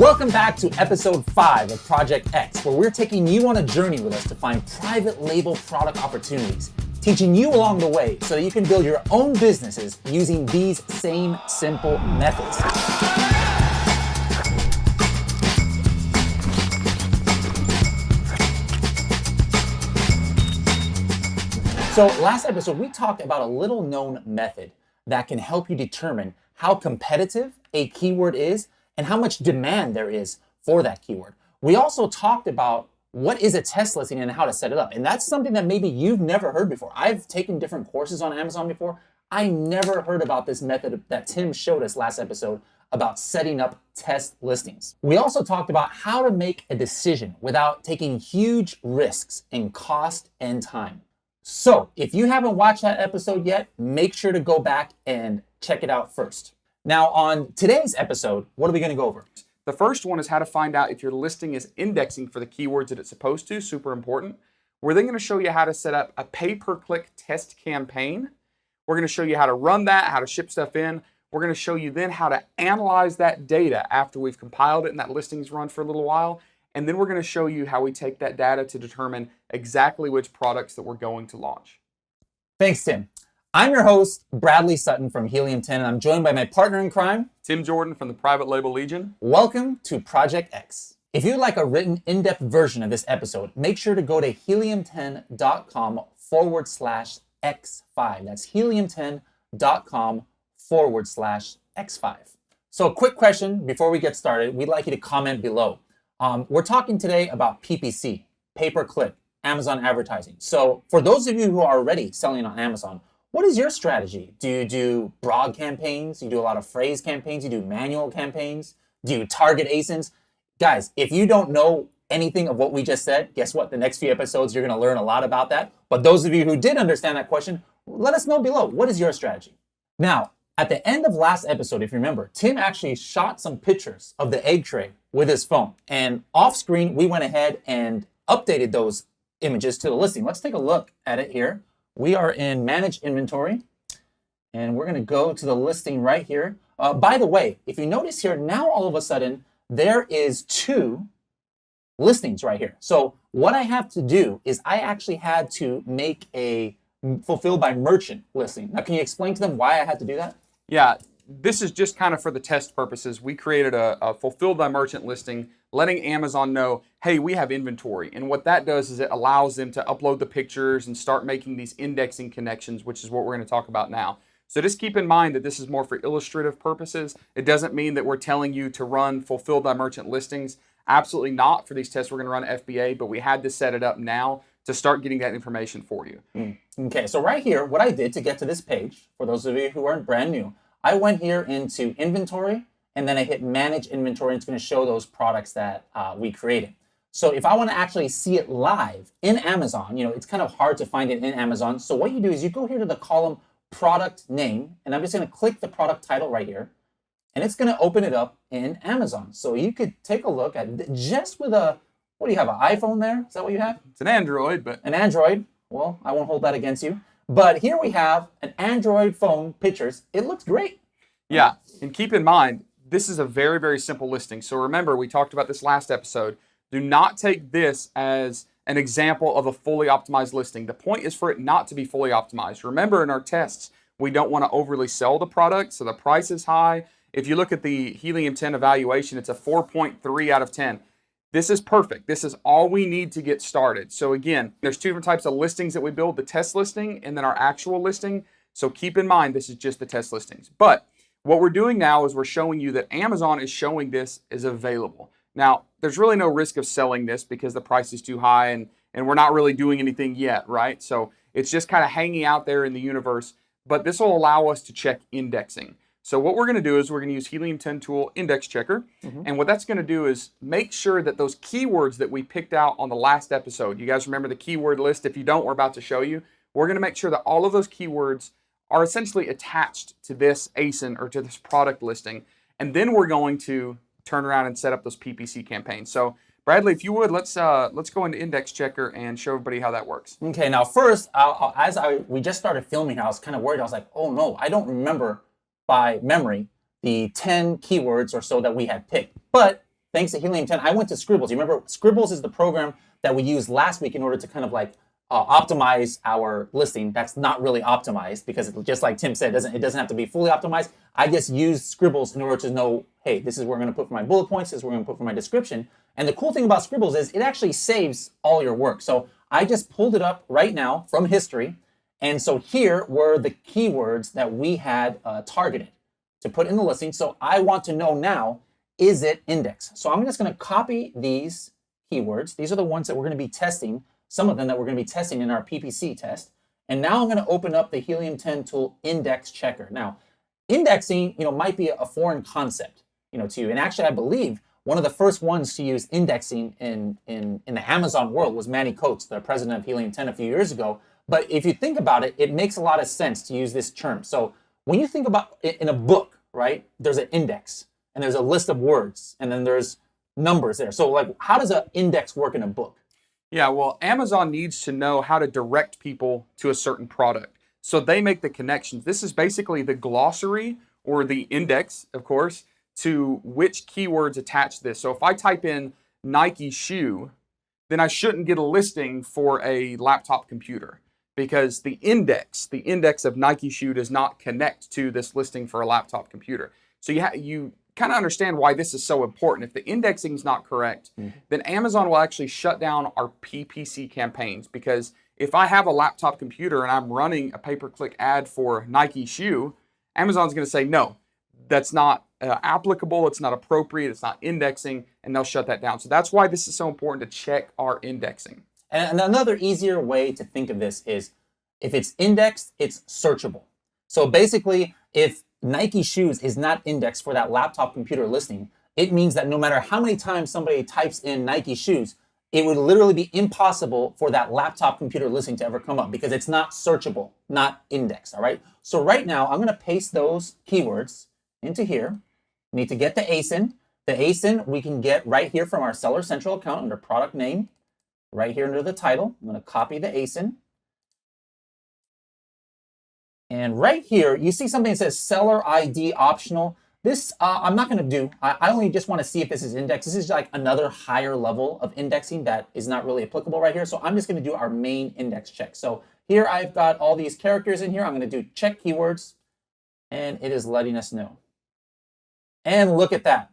Welcome back to episode 5 of Project X, where we're taking you on a journey with us to find private label product opportunities, teaching you along the way so that you can build your own businesses using these same simple methods. So last episode, we talked about a little known method that can help you determine how competitive a keyword is and how much demand there is for that keyword. We also talked about what is a test listing and how to set it up. And that's something that maybe you've never heard before. I've taken different courses on Amazon before. I never heard about this method that Tim showed us last episode about setting up test listings. We also talked about how to make a decision without taking huge risks in cost and time. So if you haven't watched that episode yet, make sure to go back and check it out first. Now on today's episode, what are we going to go over? The first one is how to find out if your listing is indexing for the keywords that it's supposed to, super important. We're then going to show you how to set up a pay-per-click test campaign. We're going to show you how to run that, how to ship stuff in. We're going to show you then how to analyze that data after we've compiled it and that listing's run for a little while. And then we're going to show you how we take that data to determine exactly which products that we're going to launch. Thanks, Tim. I'm your host, Bradley Sutton from Helium 10, and I'm joined by my partner in crime, Tim Jordan from the Private Label Legion. Welcome to Project X. If you'd like a written in-depth version of this episode, make sure to go to helium10.com/X5. That's helium10.com/X5. So a quick question before we get started, we'd like you to comment below. We're talking today about PPC, pay-per-click, Amazon advertising. So for those of you who are already selling on Amazon, what is your strategy? Do you do broad campaigns? Do you do a lot of phrase campaigns? Do you do manual campaigns? Do you target ASINs? Guys, if you don't know anything of what we just said, guess what? The next few episodes, you're going to learn a lot about that. But those of you who did understand that question, let us know below. What is your strategy? Now, at the end of last episode, if you remember, Tim actually shot some pictures of the egg tray with his phone. And off screen, we went ahead and updated those images to the listing. Let's take a look at it here. We are in Manage Inventory, and we're going to go to the listing right here. By the way, if you notice here, now all of a sudden, there is 2 listings right here. So what I have to do is I actually had to make a fulfill by merchant listing. Now, can you explain to them why I had to do that? Yeah, this is just kind of for the test purposes. We created a fulfilled by merchant listing, letting Amazon know, hey, we have inventory. And what that does is it allows them to upload the pictures and start making these indexing connections, which is what we're going to talk about now. So just keep in mind that this is more for illustrative purposes. It doesn't mean that we're telling you to run fulfilled by merchant listings. Absolutely not. For these tests, we're going to run FBA, but we had to set it up now to start getting that information for you. Okay, so right here, what I did to get to this page, for those of you who aren't brand new, I went here into inventory, and then I hit manage inventory, and it's going to show those products that we created. So if I want to actually see it live in Amazon, it's kind of hard to find it in Amazon. So what you do is you go here to the column product name, and I'm just going to click the product title right here, and it's going to open it up in Amazon. So you could take a look at just with what do you have, an iPhone there? Is that what you have? It's an Android, but... An Android. Well, I won't hold that against you. But here we have an Android phone pictures. It looks great. Yeah, and keep in mind, this is a very, very simple listing. So remember, we talked about this last episode. Do not take this as an example of a fully optimized listing. The point is for it not to be fully optimized. Remember, in our tests, we don't want to overly sell the product, so the price is high. If you look at the Helium 10 evaluation, it's a 4.3 out of 10. This is perfect. This is all we need to get started. So again, there's 2 different types of listings that we build, the test listing and then our actual listing. So keep in mind, this is just the test listings. But what we're doing now is we're showing you that Amazon is showing this is available. Now, there's really no risk of selling this because the price is too high and we're not really doing anything yet, right? So it's just kind of hanging out there in the universe, but this will allow us to check indexing. So what we're going to do is we're going to use Helium 10 Tool Index Checker. And what that's going to do is make sure that those keywords that we picked out on the last episode, you guys remember the keyword list? If you don't, we're about to show you. We're going to make sure that all of those keywords are essentially attached to this ASIN or to this product listing. And then we're going to turn around and set up those PPC campaigns. So Bradley, if you would, let's go into Index Checker and show everybody how that works. Okay, now first, we just started filming, I was kind of worried. I was like, oh no, I don't remember by memory the 10 keywords or so that we had picked. But thanks to Helium 10, I went to Scribbles. You remember, Scribbles is the program that we used last week in order to kind of like optimize our listing. That's not really optimized because just like Tim said, it doesn't have to be fully optimized. I just used Scribbles in order to know, hey, this is where I'm going to put for my bullet points, this is where I'm going to put for my description. And the cool thing about Scribbles is it actually saves all your work. So I just pulled it up right now from history. And so here were the keywords that we had targeted to put in the listing. So I want to know now, is it indexed? So I'm just going to copy these keywords. These are the ones that we're going to be testing, some of them that we're going to be testing in our PPC test. And now I'm going to open up the Helium 10 tool index checker. Now, indexing, might be a foreign concept, to you. And actually, I believe one of the first ones to use indexing in the Amazon world was Manny Coates, the president of Helium 10 a few years ago. But if you think about it, it makes a lot of sense to use this term. So when you think about it in a book, right, there's an index and there's a list of words and then there's numbers there. So like, how does an index work in a book? Yeah, well, Amazon needs to know how to direct people to a certain product. So they make the connections. This is basically the glossary or the index, of course, to which keywords attach to this. So if I type in Nike shoe, then I shouldn't get a listing for a laptop computer because the index of Nike shoe does not connect to this listing for a laptop computer. So you kind of understand why this is so important. If the indexing is not correct, then Amazon will actually shut down our PPC campaigns, because if I have a laptop computer and I'm running a pay-per-click ad for Nike shoe, Amazon's going to say, no, that's not applicable, it's not appropriate, it's not indexing, and they'll shut that down. So that's why this is so important to check our indexing. And another easier way to think of this is if it's indexed, it's searchable. So basically, if Nike shoes is not indexed for that laptop computer listing, it means that no matter how many times somebody types in Nike shoes, it would literally be impossible for that laptop computer listing to ever come up because it's not searchable, not indexed, all right? So right now, I'm gonna paste those keywords into here. We need to get the ASIN. The ASIN we can get right here from our Seller Central account under product name, right here under the title. I'm gonna copy the ASIN. And right here, you see something that says seller ID optional. This I'm not gonna do. I only just wanna see if this is indexed. This is like another higher level of indexing that is not really applicable right here. So I'm just gonna do our main index check. So here I've got all these characters in here. I'm gonna do check keywords, and it is letting us know. And look at that.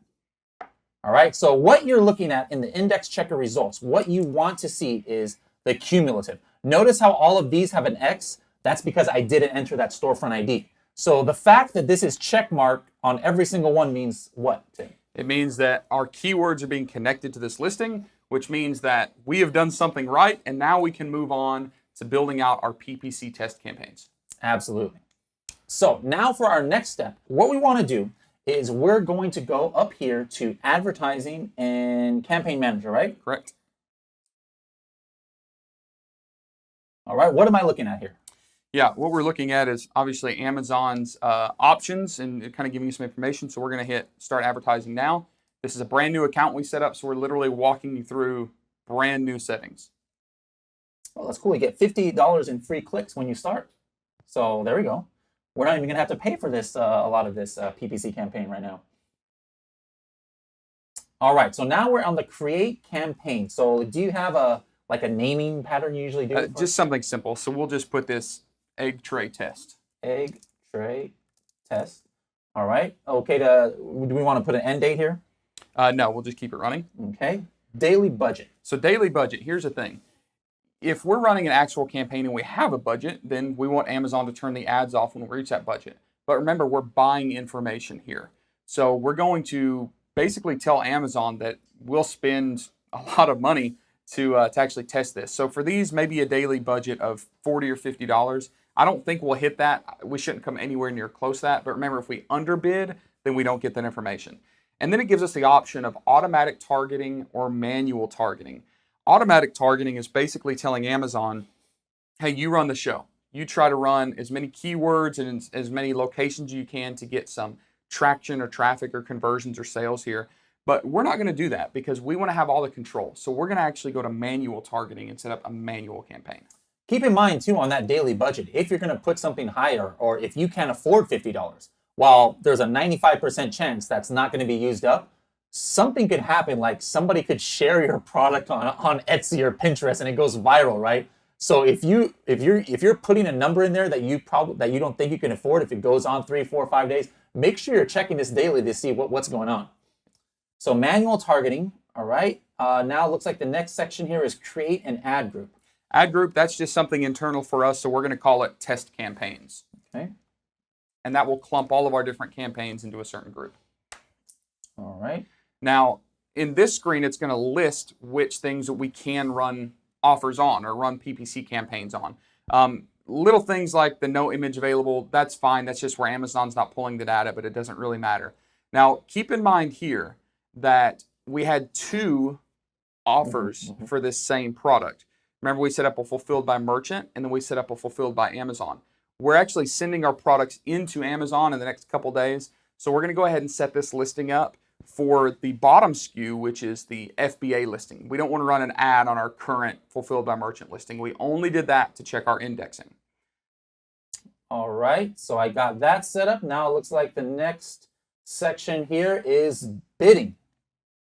All right, so what you're looking at in the index checker results, what you want to see is the cumulative. Notice how all of these have an X. That's because I didn't enter that storefront ID. So the fact that this is check mark on every single one means what, Tim? It means that our keywords are being connected to this listing, which means that we have done something right, and now we can move on to building out our PPC test campaigns. Absolutely. So now for our next step, what we want to do is we're going to go up here to advertising and campaign manager, right? Correct. All right, what am I looking at here? Yeah, what we're looking at is obviously Amazon's options and kind of giving you some information. So we're going to hit start advertising now. This is a brand new account we set up, so we're literally walking you through brand new settings. Well, that's cool. You get $50 in free clicks when you start. So there we go. We're not even going to have to pay for this, a lot of this PPC campaign right now. All right, so now we're on the create campaign. So do you have a naming pattern you usually do? Just something simple. So we'll just put this egg tray test. Egg tray test. All right. Okay. Do we want to put an end date here? No, we'll just keep it running. Okay. Daily budget. So daily budget. Here's the thing. If we're running an actual campaign and we have a budget, then we want Amazon to turn the ads off when we reach that budget. But remember, we're buying information here. So we're going to basically tell Amazon that we'll spend a lot of money to actually test this. So for these, maybe a daily budget of $40 or $50. I don't think we'll hit that. We shouldn't come anywhere near close to that. But remember, if we underbid, then we don't get that information. And then it gives us the option of automatic targeting or manual targeting. Automatic targeting is basically telling Amazon, hey, you run the show. You try to run as many keywords and as many locations you can to get some traction or traffic or conversions or sales here. But we're not going to do that because we want to have all the control. So we're going to actually go to manual targeting and set up a manual campaign. Keep in mind, too, on that daily budget, if you're going to put something higher or if you can't afford $50, while there's a 95% chance that's not going to be used up, something could happen, like somebody could share your product on Etsy or Pinterest and it goes viral, right? So if you're putting a number in there that you don't think you can afford, if it goes on 3, 4, 5 days, make sure you're checking this daily to see what's going on. So manual targeting, all right. Now it looks like the next section here is create an ad group. Ad group, that's just something internal for us, so we're going to call it test campaigns. Okay. And that will clump all of our different campaigns into a certain group. All right. Now, in this screen, it's going to list which things that we can run offers on or run PPC campaigns on. Little things like the no image available, that's fine. That's just where Amazon's not pulling the data, but it doesn't really matter. Now, keep in mind here that we had 2 offers for this same product. Remember, we set up a fulfilled by merchant, and then we set up a fulfilled by Amazon. We're actually sending our products into Amazon in the next couple days. So we're going to go ahead and set this listing up for the bottom SKU, which is the FBA listing. We don't want to run an ad on our current fulfilled by merchant listing. We only did that to check our indexing. All right, so I got that set up. Now it looks like the next section here is bidding,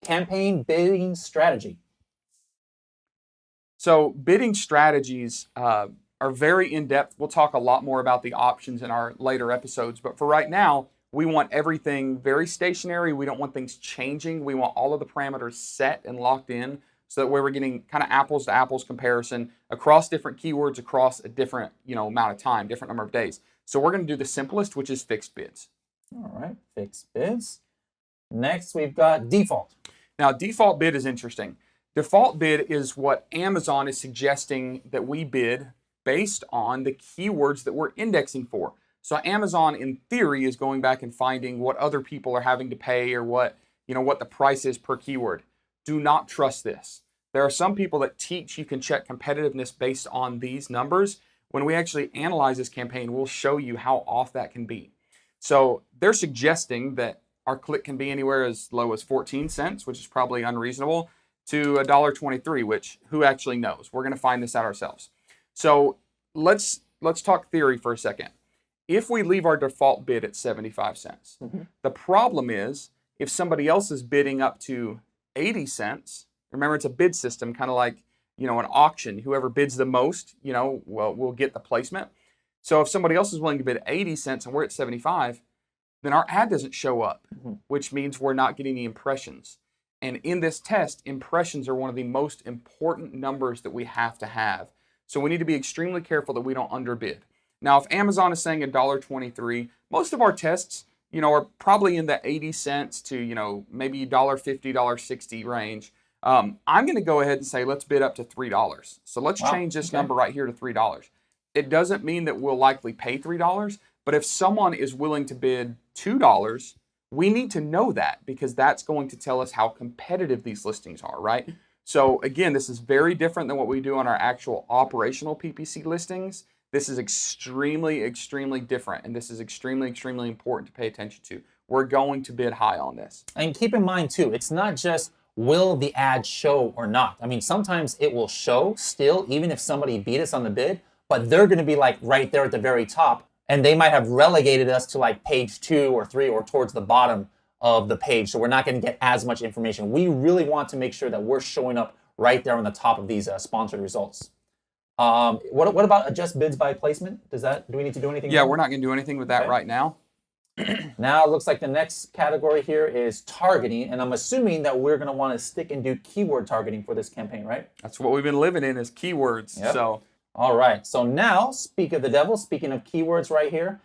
campaign bidding strategy. So bidding strategies are very in-depth. We'll talk a lot more about the options in our later episodes, but for right now, we want everything very stationary. We don't want things changing. We want all of the parameters set and locked in so that way we're getting kind of apples to apples comparison across different keywords, across a different amount of time, different number of days. So we're going to do the simplest, which is fixed bids. All right, fixed bids. Next, we've got default. Now, default bid is interesting. Default bid is what Amazon is suggesting that we bid based on the keywords that we're indexing for. So Amazon, in theory, is going back and finding what other people are having to pay or what the price is per keyword. Do not trust this. There are some people that teach you can check competitiveness based on these numbers. When we actually analyze this campaign, we'll show you how off that can be. So they're suggesting that our click can be anywhere as low as 14 cents, which is probably unreasonable, to $1.23, which who actually knows? We're going to find this out ourselves. So let's talk theory for a second. If we leave our default bid at 75 cents, the problem is if somebody else is bidding up to 80 cents, remember it's a bid system, kind of like, an auction. Whoever bids the most, will get the placement. So if somebody else is willing to bid 80 cents and we're at 75, then our ad doesn't show up, which means we're not getting the impressions. And in this test, impressions are one of the most important numbers that we have to have. So we need to be extremely careful that we don't underbid. Now, if Amazon is saying $1.23, most of our tests, are probably in the 80 cents to, maybe $1.50, $1.60 range. I'm going to go ahead and say, let's bid up to $3. So let's change this number right here to $3. It doesn't mean that we'll likely pay $3, but if someone is willing to bid $2, we need to know that because that's going to tell us how competitive these listings are, right? So again, this is very different than what we do on our actual operational PPC listings. This is extremely, extremely different, and this is extremely, extremely important to pay attention to. We're going to bid high on this. And keep in mind too, it's not just will the ad show or not. I mean, sometimes it will show still, even if somebody beat us on the bid, but they're going to be like right there at the very top, and they might have relegated us to like page 2 or 3 or towards the bottom of the page, so we're not going to get as much information. We really want to make sure that we're showing up right there on the top of these sponsored results. What about adjust bids by placement? Do we need to do anything? Yeah, we're not going to do anything with that right now. Now it looks like the next category here is targeting, and I'm assuming that we're going to want to stick and do keyword targeting for this campaign, right? That's what we've been living in is keywords. Yep. So, all right. So now, speak of the devil, speaking of keywords right here,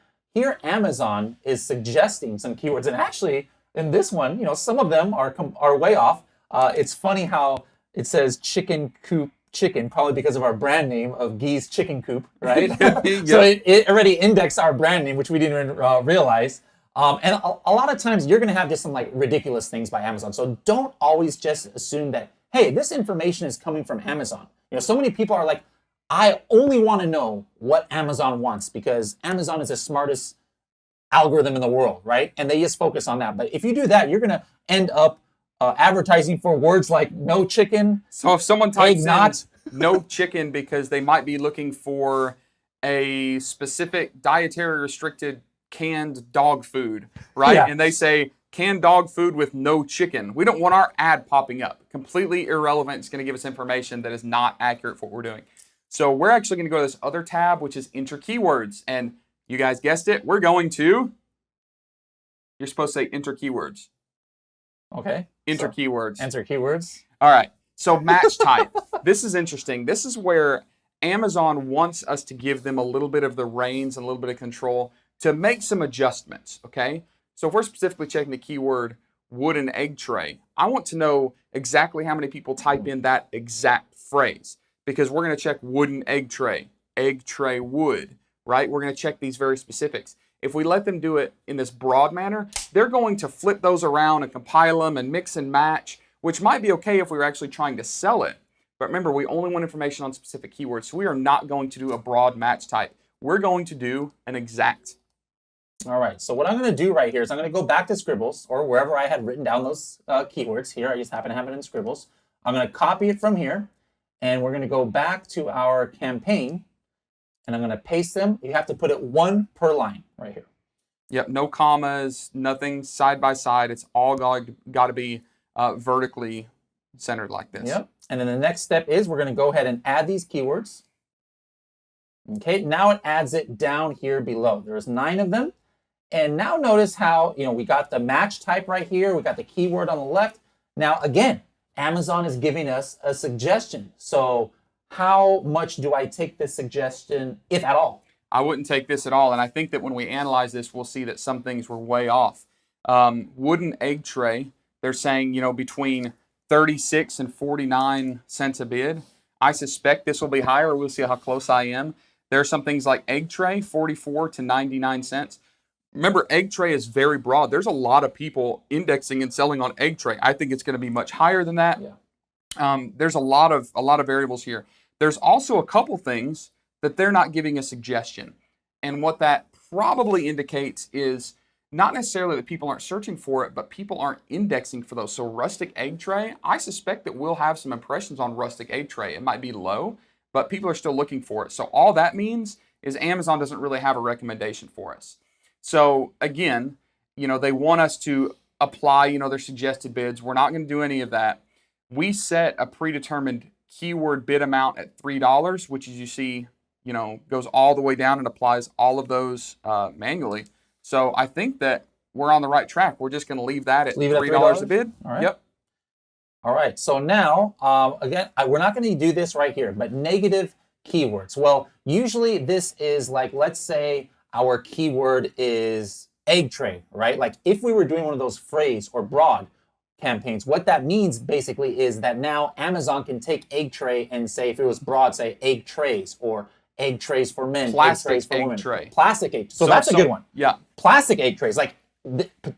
Amazon is suggesting some keywords, and actually in this one, some of them are way off. It's funny how it says chicken coop chicken, probably because of our brand name of Gee's Chicken Coop, right? Yep. So it already indexed our brand name, which we didn't even realize. And a lot of times you're going to have just some like ridiculous things by Amazon. So don't always just assume that, hey, this information is coming from Amazon. So many people are like, I only want to know what Amazon wants because Amazon is the smartest algorithm in the world, right? And they just focus on that. But if you do that, you're going to end up advertising for words like no chicken. So if someone types in no chicken because they might be looking for a specific dietary restricted canned dog food, right? Yeah. And they say canned dog food with no chicken. We don't want our ad popping up. Completely irrelevant. It's going to give us information that is not accurate for what we're doing. So we're actually going to go to this other tab, which is enter keywords. And you guys guessed it. We're going to, you're supposed to say enter keywords. Okay. Enter keywords. Enter keywords. All right. So match type. This is interesting. This is where Amazon wants us to give them a little bit of the reins and a little bit of control to make some adjustments, okay? So if we're specifically checking the keyword wooden egg tray, I want to know exactly how many people type in that exact phrase, because we're going to check wooden egg tray wood, right? We're going to check these very specifics. If we let them do it in this broad manner, they're going to flip those around and compile them and mix and match, which might be okay if we were actually trying to sell it. But remember, we only want information on specific keywords, so we are not going to do a broad match type. We're going to do an exact. All right, so what I'm going to do right here is I'm going to go back to Scribbles, or wherever I had written down those keywords. Here, I just happen to have it in Scribbles. I'm going to copy it from here, and we're going to go back to our campaign, and I'm going to paste them. You have to put it one per line right here. Yep, no commas, nothing side by side. It's all got to be vertically centered like this. Yep, and then the next step is we're going to go ahead and add these keywords. Okay, now it adds it down here below. There's 9 of them. And now notice how, we got the match type right here. We got the keyword on the left. Now, again, Amazon is giving us a suggestion. So how much do I take this suggestion, if at all? I wouldn't take this at all. And I think that when we analyze this, we'll see that some things were way off. Wooden egg tray, they're saying, between 36 and 49 cents a bid. I suspect this will be higher. We'll see how close I am. There are some things like egg tray, 44 to 99 cents. Remember, egg tray is very broad. There's a lot of people indexing and selling on egg tray. I think it's going to be much higher than that. Yeah. There's a lot of variables here. There's also a couple things that they're not giving a suggestion. And what that probably indicates is not necessarily that people aren't searching for it, but people aren't indexing for those. So rustic egg tray, I suspect that we'll have some impressions on rustic egg tray. It might be low, but people are still looking for it. So all that means is Amazon doesn't really have a recommendation for us. So again, they want us to apply, their suggested bids. We're not going to do any of that. We set a predetermined keyword bid amount at $3, which as you see, goes all the way down and applies all of those manually. So I think that we're on the right track. We're just going to leave that at $3 a bid. All right. Yep. All right. So now, again, we're not going to do this right here, but negative keywords. Well, usually this is like, let's say our keyword is egg tray, right? Like if we were doing one of those phrase or broad campaigns, what that means basically is that now Amazon can take egg tray and say, if it was broad, say egg trays or egg trays for men, Plastic egg trays for egg women. tray. Plastic egg. So that's a good one. Yeah. Plastic egg trays, like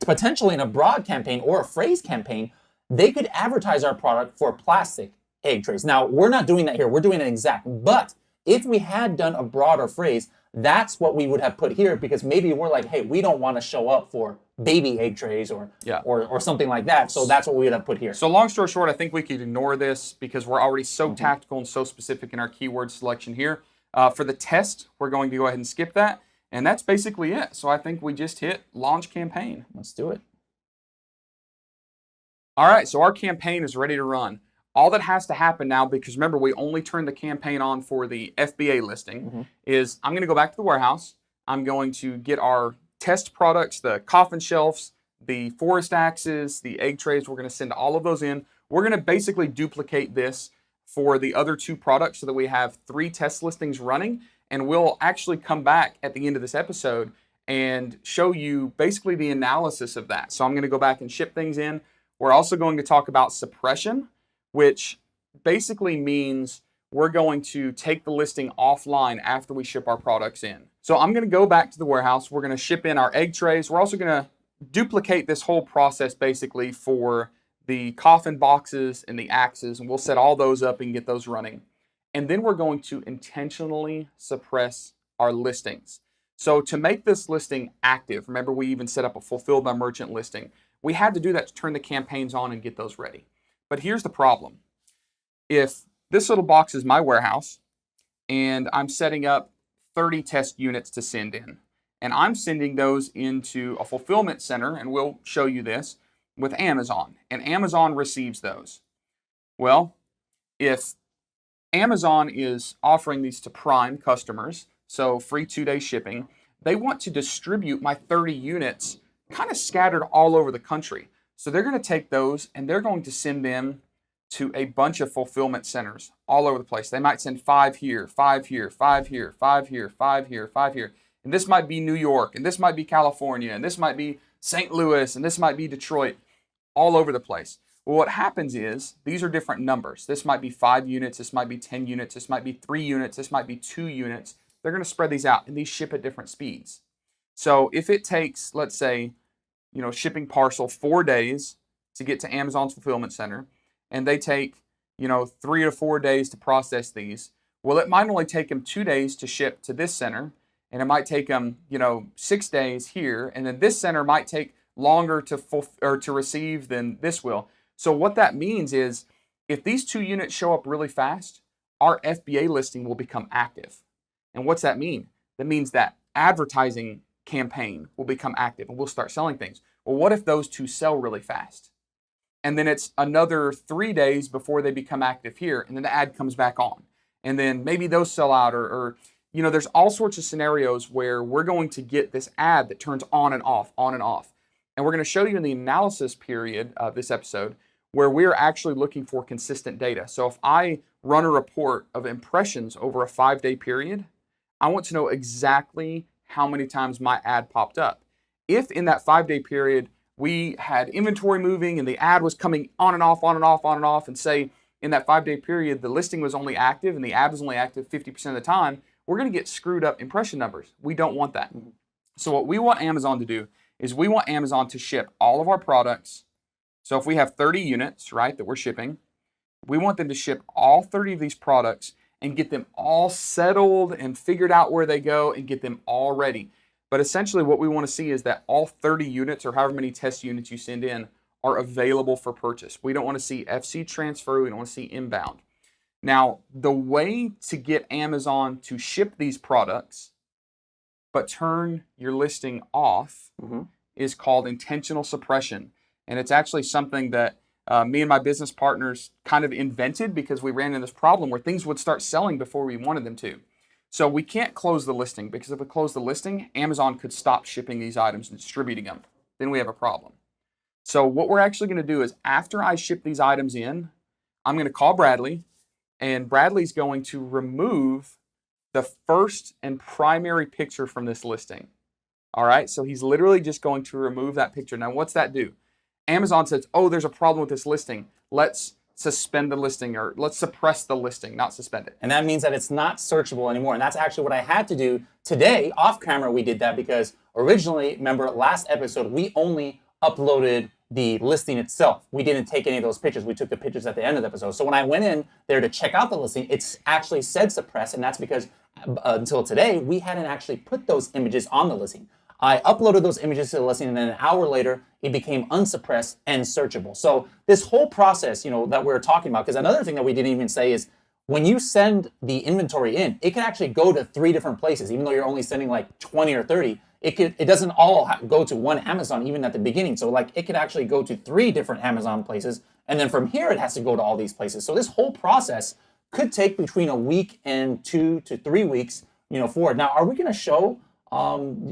potentially in a broad campaign or a phrase campaign, they could advertise our product for plastic egg trays. Now, we're not doing that here. We're doing an exact. But if we had done a broader phrase, that's what we would have put here, because maybe we're like, hey, we don't want to show up for baby egg trays or something like that. So that's what we would have put here. So long story short, I think we could ignore this because we're already so tactical and so specific in our keyword selection here. For the test, we're going to go ahead and skip that. And that's basically it. So I think we just hit launch campaign. Let's do it. All right, so our campaign is ready to run. All that has to happen now, because remember, we only turned the campaign on for the FBA listing, is I'm going to go back to the warehouse. I'm going to get our test products, the coffin shelves, the forest axes, the egg trays. We're going to send all of those in. We're going to basically duplicate this for the other 2 products so that we have 3 test listings running. And we'll actually come back at the end of this episode and show you basically the analysis of that. So I'm going to go back and ship things in. We're also going to talk about suppression, which basically means we're going to take the listing offline after we ship our products in. So I'm going to go back to the warehouse. We're going to ship in our egg trays. We're also going to duplicate this whole process basically for the coffin boxes and the axes, and we'll set all those up and get those running. And then we're going to intentionally suppress our listings. So to make this listing active, remember we even set up a fulfilled by merchant listing. We had to do that to turn the campaigns on and get those ready. But here's the problem. If this little box is my warehouse and I'm setting up 30 test units to send in, and I'm sending those into a fulfillment center, and we'll show you this with Amazon, and Amazon receives those. Well, if Amazon is offering these to Prime customers, so free 2-day shipping, they want to distribute my 30 units kind of scattered all over the country. So they're going to take those and they're going to send them to a bunch of fulfillment centers all over the place. They might send 5 here, 5 here, 5 here, 5 here, 5 here, 5 here. And this might be New York, and this might be California, and this might be St. Louis, and this might be Detroit, all over the place. Well, what happens is these are different numbers. This might be 5 units, this might be 10 units, this might be 3 units, this might be 2 units. They're going to spread these out, and these ship at different speeds. So if it takes, let's say, shipping parcel 4 days to get to Amazon's fulfillment center, and they take, 3 to 4 days to process these, well, it might only take them 2 days to ship to this center, and it might take them, 6 days here, and then this center might take longer to receive than this will. So what that means is, if these 2 units show up really fast, our FBA listing will become active. And what's that mean? That means that advertising campaign will become active and we'll start selling things. Well, what if those 2 sell really fast? And then it's another 3 days before they become active here, and then the ad comes back on. And then maybe those sell out, or there's all sorts of scenarios where we're going to get this ad that turns on and off, on and off. And we're going to show you in the analysis period of this episode where we're actually looking for consistent data. So if I run a report of impressions over a 5-day period, I want to know exactly how many times my ad popped up. If in that 5-day period we had inventory moving and the ad was coming on and off, on and off, on and off, and say in that 5-day period the listing was only active and the ad was only active 50% of the time, we're going to get screwed up impression numbers. We don't want that. So what we want Amazon to do is we want Amazon to ship all of our products. So if we have 30 units, right, that we're shipping, we want them to ship all 30 of these products and get them all settled and figured out where they go and get them all ready. But essentially what we want to see is that all 30 units or however many test units you send in are available for purchase. We don't want to see FC transfer. We don't want to see inbound. Now, the way to get Amazon to ship these products but turn your listing off is called intentional suppression. And it's actually something that me and my business partners kind of invented because we ran into this problem where things would start selling before we wanted them to. So we can't close the listing, because if we close the listing, Amazon could stop shipping these items and distributing them. Then we have a problem. So what we're actually going to do is, after I ship these items in, I'm going to call Bradley, and Bradley's going to remove the first and primary picture from this listing. All right, so he's literally just going to remove that picture. Now, what's that do? Amazon says, oh, there's a problem with this listing. Let's suspend the listing, or let's suppress the listing, not suspend it. And that means that it's not searchable anymore. And that's actually what I had to do today. Off camera, we did that because originally, remember last episode, we only uploaded the listing itself. We didn't take any of those pictures. We took the pictures at the end of the episode. So when I went in there to check out the listing, it's actually said suppress. And that's because until today, we hadn't actually put those images on the listing. I uploaded those images to the listing, and then an hour later, it became unsuppressed and searchable. So this whole process, that we're talking about, because another thing that we didn't even say is when you send the inventory in, it can actually go to 3 different places, even though you're only sending like 20 or 30. It doesn't all go to one Amazon, even at the beginning. So it could actually go to 3 different Amazon places, and then from here, it has to go to all these places. So this whole process could take between a week and 2 to 3 weeks, forward. Now, are we going to show?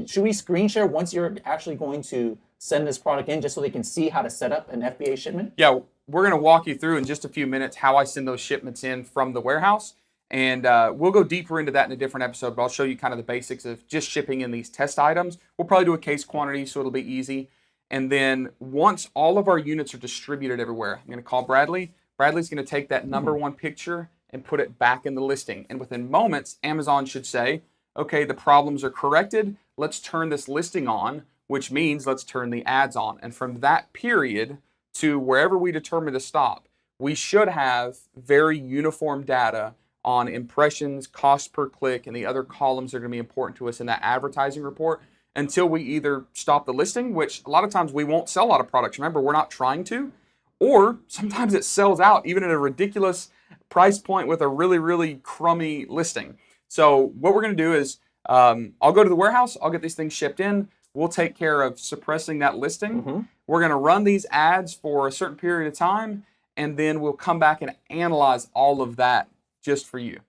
Should we screen share once you're actually going to send this product in, just so they can see how to set up an FBA shipment? Yeah, we're going to walk you through in just a few minutes how I send those shipments in from the warehouse. And we'll go deeper into that in a different episode, but I'll show you kind of the basics of just shipping in these test items. We'll probably do a case quantity, so it'll be easy. And then once all of our units are distributed everywhere, I'm going to call Bradley. Bradley's going to take that number 1 picture and put it back in the listing. And within moments, Amazon should say, okay, the problems are corrected. Let's turn this listing on, which means let's turn the ads on. And from that period to wherever we determine to stop, we should have very uniform data on impressions, cost per click, and the other columns that are going to be important to us in that advertising report until we either stop the listing, which a lot of times we won't sell a lot of products. Remember, we're not trying to, or sometimes it sells out even at a ridiculous price point with a really, really crummy listing. So what we're going to do is I'll go to the warehouse. I'll get these things shipped in. We'll take care of suppressing that listing. We're going to run these ads for a certain period of time, and then we'll come back and analyze all of that just for you.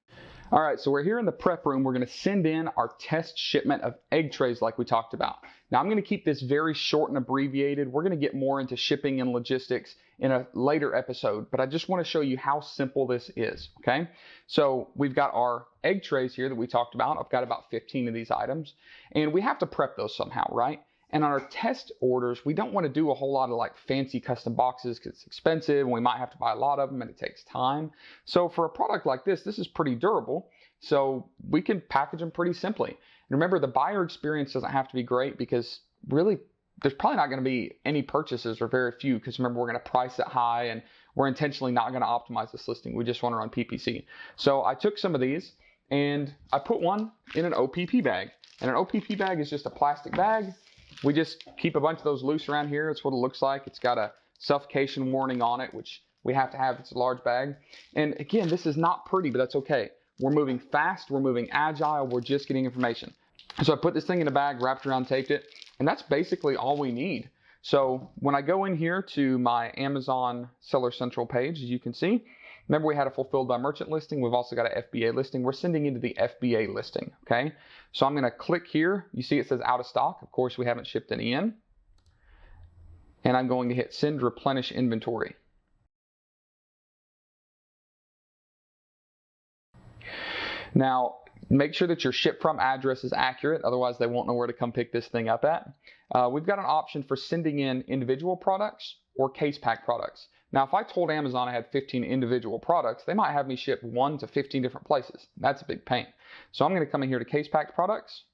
All right, so we're here in the prep room. We're going to send in our test shipment of egg trays like we talked about. Now, I'm going to keep this very short and abbreviated. We're going to get more into shipping and logistics in a later episode, but I just want to show you how simple this is, okay? So we've got our egg trays here that we talked about. I've got about 15 of these items, and we have to prep those somehow, right? And on our test orders, we don't want to do a whole lot of like fancy custom boxes because it's expensive and we might have to buy a lot of them and it takes time. So for a product like this is pretty durable. So we can package them pretty simply. And remember, the buyer experience doesn't have to be great because really there's probably not going to be any purchases or very few because remember, we're going to price it high and we're intentionally not going to optimize this listing. We just want to run PPC. So I took some of these and I put one in an OPP bag. And an OPP bag is just a plastic bag. We just keep a bunch of those loose around here. It's what it looks like. It's got a suffocation warning on it, which we have to have. It's a large bag. And again, this is not pretty, but that's okay. We're moving fast. We're moving agile. We're just getting information. So I put this thing in a bag, wrapped around, taped it, and that's basically all we need. So when I go in here to my Amazon Seller Central page, as you can see, remember we had a fulfilled by merchant listing. We've also got an FBA listing. We're sending into the FBA listing, okay? So I'm going to click here. You see it says out of stock. Of course, we haven't shipped any in. And I'm going to hit send replenish inventory. Now, make sure that your ship from address is accurate. Otherwise, they won't know where to come pick this thing up at. We've got an option for sending in individual products or case pack products. Now, if I told Amazon I had 15 individual products, they might have me ship 1 to 15 different places. That's a big pain. So I'm going to come in here to case packed products,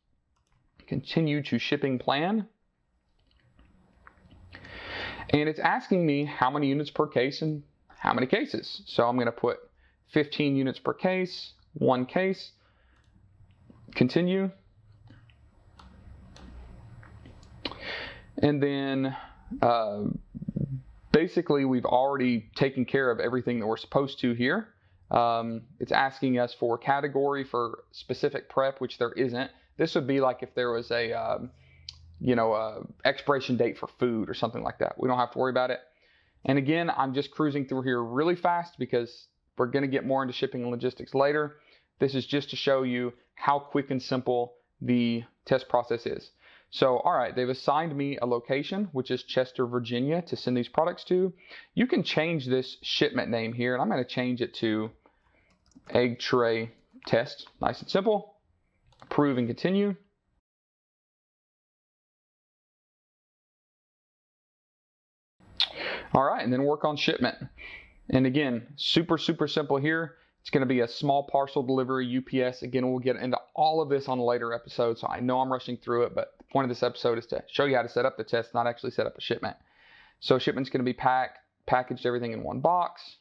continue to shipping plan. And it's asking me how many units per case and how many cases. So I'm going to put 15 units per case, 1 case, continue. And then basically, we've already taken care of everything that we're supposed to here. It's asking us for category for specific prep, which there isn't. This would be like if there was a, expiration date for food or something like that. We don't have to worry about it. And again, I'm just cruising through here really fast because we're going to get more into shipping and logistics later. This is just to show you how quick and simple the test process is. So, all right, they've assigned me a location, which is Chester, Virginia, to send these products to. You can change this shipment name here, and I'm going to change it to Egg Tray Test. Nice and simple. Approve and continue. All right, and then work on shipment. And again, super, super simple here. It's going to be a small parcel delivery, UPS. Again, we'll get into all of this on a later episode, so I know I'm rushing through it, but the point of this episode is to show you how to set up the test, not actually set up a shipment. So shipment's going to be packaged, everything in one box.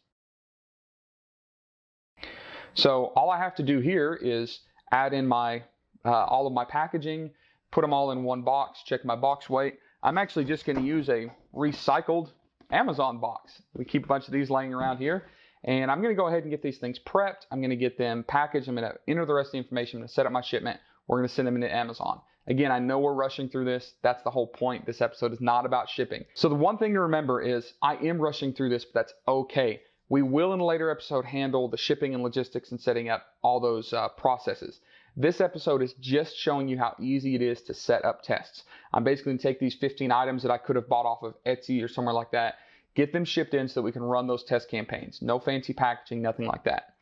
So all I have to do here is add in my all of my packaging, put them all in one box, check my box weight. I'm actually just going to use a recycled Amazon box. We keep a bunch of these laying around here. And I'm going to go ahead and get these things prepped. I'm going to get them packaged. I'm going to enter the rest of the information. I'm going to set up my shipment. We're going to send them into Amazon. Again, I know we're rushing through this. That's the whole point. This episode is not about shipping. So the one thing to remember is I am rushing through this, but that's okay. We will in a later episode handle the shipping and logistics and setting up all those processes. This episode is just showing you how easy it is to set up tests. I'm basically going to take these 15 items that I could have bought off of Etsy or somewhere like that, get them shipped in so that we can run those test campaigns. No fancy packaging, nothing like that.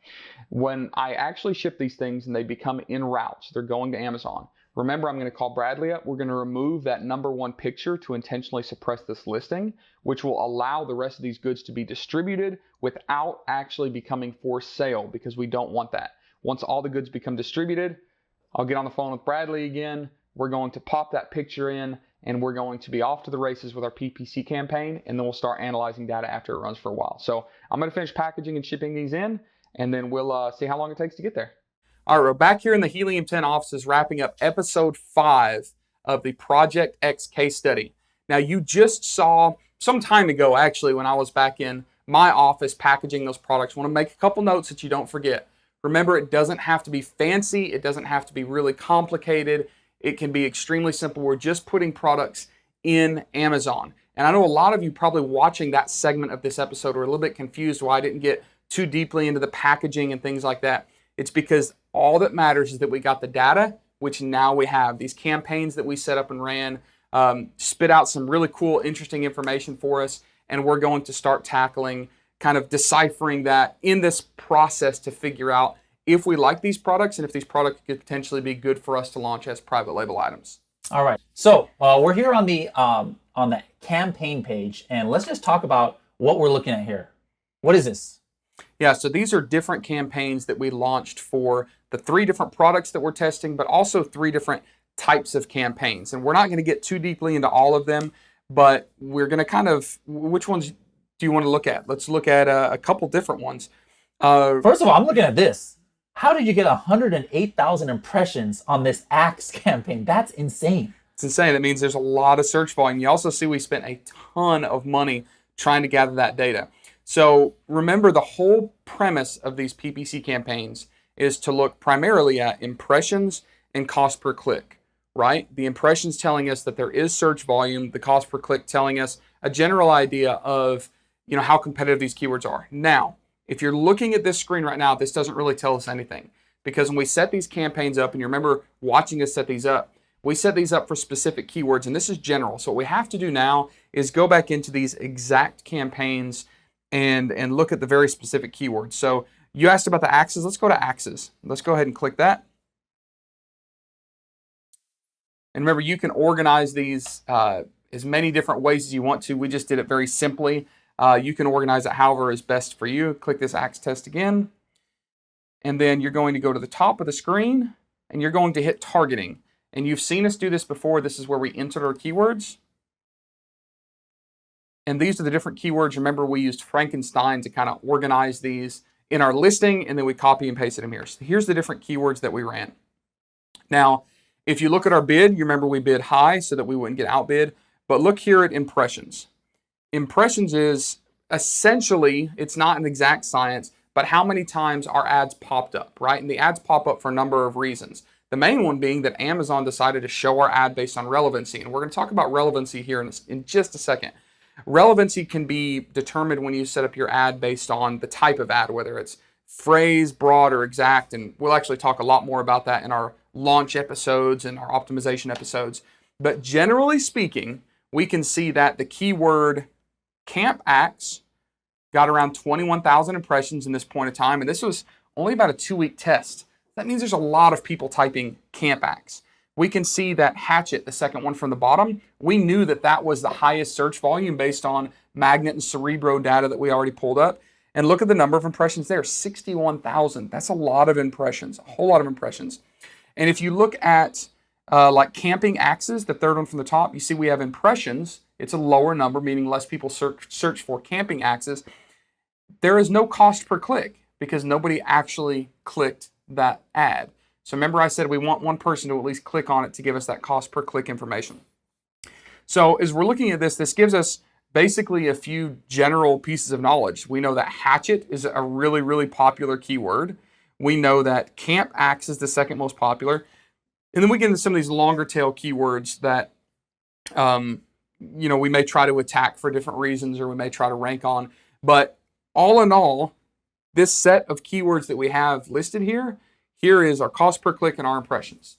When I actually ship these things and they become en route, so they're going to Amazon, remember I'm going to call Bradley up. We're going to remove that #1 picture to intentionally suppress this listing, which will allow the rest of these goods to be distributed without actually becoming for sale, because we don't want that. Once all the goods become distributed, I'll get on the phone with Bradley again. We're going to pop that picture in, and we're going to be off to the races with our PPC campaign, and then we'll start analyzing data after it runs for a while. So I'm going to finish packaging and shipping these in, and then we'll see how long it takes to get there. All right, we're back here in the Helium 10 offices wrapping up episode 5 of the Project X case study. Now, you just saw some time ago, actually, when I was back in my office packaging those products. I want to make a couple notes that you don't forget. Remember, it doesn't have to be fancy. It doesn't have to be really complicated. It can be extremely simple. We're just putting products in Amazon. And I know a lot of you probably watching that segment of this episode were a little bit confused why I didn't get too deeply into the packaging and things like that. It's because all that matters is that we got the data, which now we have. These campaigns that we set up and ran spit out some really cool, interesting information for us. And we're going to start tackling, kind of deciphering that in this process to figure out if we like these products and if these products could potentially be good for us to launch as private label items. All right. So we're here on the campaign page, and let's just talk about what we're looking at here. What is this? Yeah, so these are different campaigns that we launched for the 3 different products that we're testing, but also 3 different types of campaigns. And we're not going to get too deeply into all of them, but we're going to kind of, which ones do you want to look at? Let's look at a couple different ones. First of all, I'm looking at this. How did you get 108,000 impressions on this Axe campaign? That's insane. It's insane. That means there's a lot of search volume. You also see we spent a ton of money trying to gather that data. So remember, the whole premise of these PPC campaigns is to look primarily at impressions and cost per click, right? The impressions telling us that there is search volume, the cost per click telling us a general idea of, how competitive these keywords are. Now, if you're looking at this screen right now, this doesn't really tell us anything, because when we set these campaigns up, and you remember watching us set these up, we set these up for specific keywords, and this is general. So what we have to do now is go back into these exact campaigns and look at the very specific keywords. So you asked about the axes. Let's go to axes. Let's go ahead and click that. And remember, you can organize these as many different ways as you want to. We just did it very simply. You can organize it however is best for you. Click this axe test again. And then you're going to go to the top of the screen and you're going to hit targeting. And you've seen us do this before. This is where we entered our keywords. And these are the different keywords. Remember, we used Frankenstein to kind of organize these in our listing, and then we copy and pasted them here. So here's the different keywords that we ran. Now, if you look at our bid, you remember we bid high so that we wouldn't get outbid. But look here at impressions. Impressions is essentially, it's not an exact science, but how many times our ads popped up, right? And the ads pop up for a number of reasons. The main one being that Amazon decided to show our ad based on relevancy. And we're going to talk about relevancy here in just a second. Relevancy can be determined when you set up your ad based on the type of ad, whether it's phrase, broad, or exact. And we'll actually talk a lot more about that in our launch episodes and our optimization episodes. But generally speaking, we can see that the keyword Camp Axe got around 21,000 impressions in this point of time. And this was only about a 2-week test. That means there's a lot of people typing Camp Axe. We can see that Hatchet, the second one from the bottom, we knew that that was the highest search volume based on Magnet and Cerebro data that we already pulled up. And look at the number of impressions there, 61,000. That's a lot of impressions, a whole lot of impressions. And if you look at like Camping Axes, the third one from the top, you see we have impressions. It's a lower number, meaning less people search for camping axes. There is no cost per click because nobody actually clicked that ad. So remember I said we want one person to at least click on it to give us that cost per click information. So as we're looking at this, this gives us basically a few general pieces of knowledge. We know that Hatchet is a really, really popular keyword. We know that Camp Axe is the second most popular. And then we get into some of these longer tail keywords that we may try to attack for different reasons or we may try to rank on. But all in all, this set of keywords that we have listed here is our cost per click and our impressions.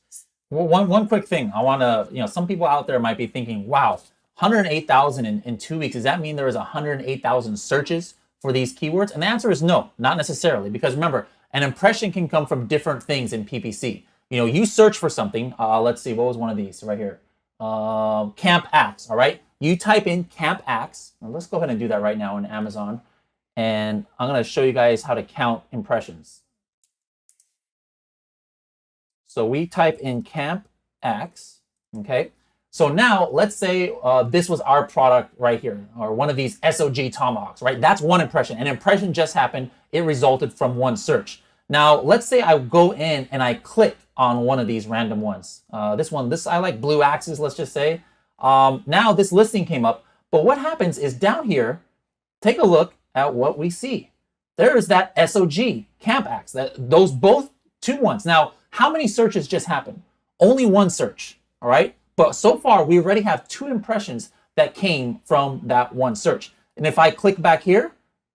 Well, one quick thing. I want to, some people out there might be thinking, wow, 108,000 in 2 weeks. Does that mean there was 108,000 searches for these keywords? And the answer is no, not necessarily. Because remember, an impression can come from different things in PPC. You search for something. Let's see, what was one of these right here? Camp Axe, all right? You type in Camp Axe. Now let's go ahead and do that right now in Amazon. And I'm going to show you guys how to count impressions. So we type in Camp Axe, okay? So now let's say this was our product right here, or one of these SOG tomahawks, right? That's one impression. An impression just happened. It resulted from one search. Now, let's say I go in and I click on one of these random ones. This I like blue axes, let's just say. Now this listing came up, but what happens is down here, take a look at what we see. there is that SOG, Camp Axe, those both 2 ones. Now, how many searches just happened? Only 1 search, all right? But so far, we already have 2 impressions that came from that 1 search. And if I click back here,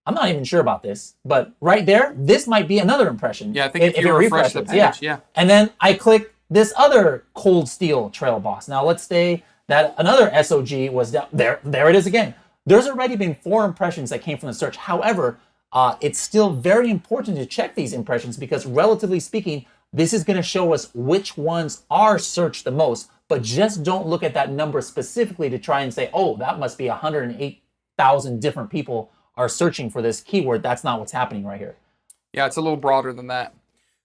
I'm not even sure about this, but right there, this might be another impression. Yeah, I think if you refresh the page, yeah. And then I click this other Cold Steel Trail Boss. Now let's say that another SOG was down there. There it is again. There's already been 4 impressions that came from the search. However, it's still very important to check these impressions because relatively speaking, this is going to show us which ones are searched the most, but just don't look at that number specifically to try and say, oh, that must be 108,000 different people are searching for this keyword. That's not what's happening right here. Yeah, it's a little broader than that.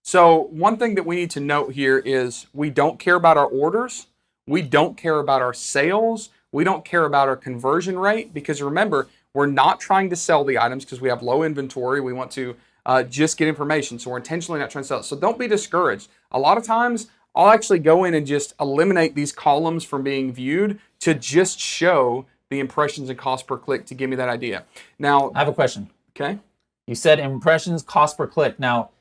So one thing that we need to note here is we don't care about our orders. We don't care about our sales. We don't care about our conversion rate because remember, we're not trying to sell the items because we have low inventory. We want to just get information. So we're intentionally not trying to sell it. So don't be discouraged. A lot of times I'll actually go in and just eliminate these columns from being viewed to just show the impressions and cost per click to give me that idea. Now, I have a question. Okay. You said impressions, cost per click. Now,